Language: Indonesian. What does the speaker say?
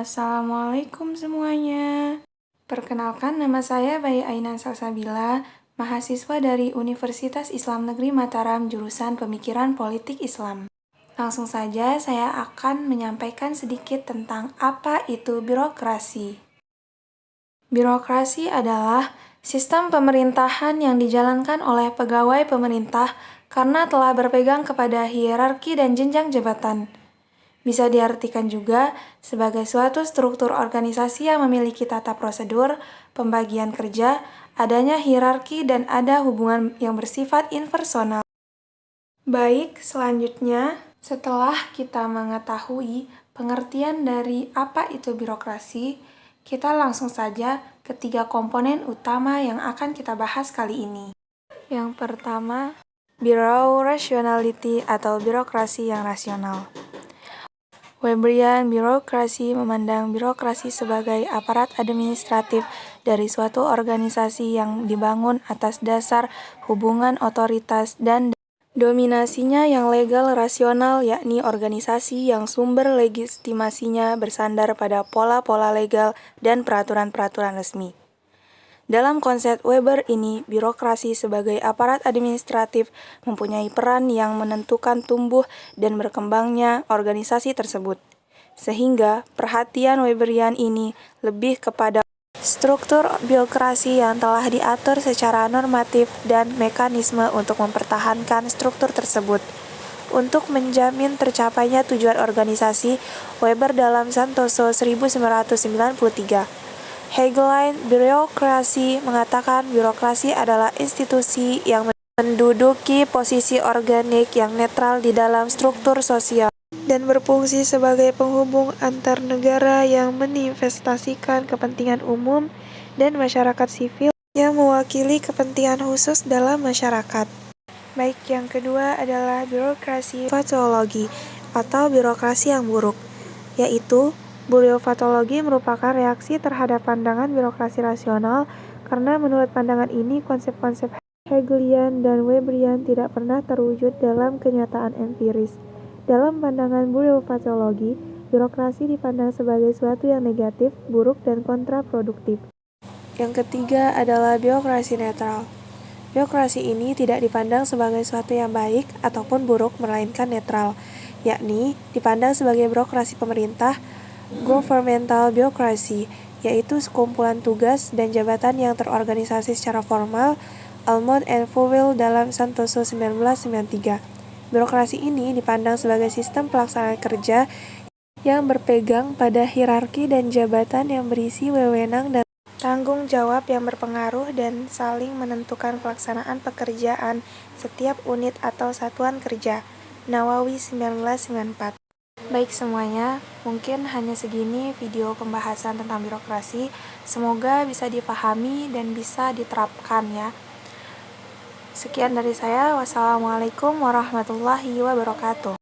Assalamualaikum semuanya. Perkenalkan, nama saya Bayi Ainan Salsabila, mahasiswa dari Universitas Islam Negeri Mataram jurusan Pemikiran Politik Islam. Langsung saja saya akan menyampaikan sedikit tentang apa itu birokrasi. Birokrasi adalah sistem pemerintahan yang dijalankan oleh pegawai pemerintah karena telah berpegang kepada hierarki dan jenjang jabatan. Bisa diartikan juga sebagai suatu struktur organisasi yang memiliki tata prosedur, pembagian kerja, adanya hierarki, dan ada hubungan yang bersifat impersonal. Baik, selanjutnya, setelah kita mengetahui pengertian dari apa itu birokrasi, kita langsung saja ke 3 komponen utama yang akan kita bahas kali ini. Yang pertama, bureaucracy atau birokrasi yang rasional. Weberian birokrasi memandang birokrasi sebagai aparat administratif dari suatu organisasi yang dibangun atas dasar hubungan otoritas dan dominasinya yang legal rasional, yakni organisasi yang sumber legitimasinya bersandar pada pola-pola legal dan peraturan-peraturan resmi. Dalam konsep Weber ini, birokrasi sebagai aparat administratif mempunyai peran yang menentukan tumbuh dan berkembangnya organisasi tersebut. Sehingga perhatian Weberian ini lebih kepada struktur birokrasi yang telah diatur secara normatif dan mekanisme untuk mempertahankan struktur tersebut. Untuk menjamin tercapainya tujuan organisasi, Weber dalam Santoso 1993 Hegeline birokrasi mengatakan birokrasi adalah institusi yang menduduki posisi organik yang netral di dalam struktur sosial dan berfungsi sebagai penghubung antar negara yang menginvestasikan kepentingan umum dan masyarakat sivil yang mewakili kepentingan khusus dalam masyarakat. Baik, yang kedua adalah birokrasi patologi atau birokrasi yang buruk, yaitu bureaucracy merupakan reaksi terhadap pandangan birokrasi rasional karena menurut pandangan ini konsep-konsep Hegelian dan Weberian tidak pernah terwujud dalam kenyataan empiris. Dalam pandangan bureaucracy, birokrasi dipandang sebagai suatu yang negatif, buruk, dan kontraproduktif. Yang ketiga adalah birokrasi netral. Birokrasi ini tidak dipandang sebagai suatu yang baik ataupun buruk, melainkan netral, yakni dipandang sebagai birokrasi pemerintah, governmental bureaucracy, yaitu sekumpulan tugas dan jabatan yang terorganisasi secara formal, Almond and Fowell dalam Santoso 1993. Birokrasi ini dipandang sebagai sistem pelaksanaan kerja yang berpegang pada hierarki dan jabatan yang berisi wewenang dan tanggung jawab yang berpengaruh dan saling menentukan pelaksanaan pekerjaan setiap unit atau satuan kerja. Nawawi 1994. Baik semuanya, mungkin hanya segini video pembahasan tentang birokrasi. Semoga bisa dipahami dan bisa diterapkan ya. Sekian dari saya. Wassalamualaikum warahmatullahi wabarakatuh.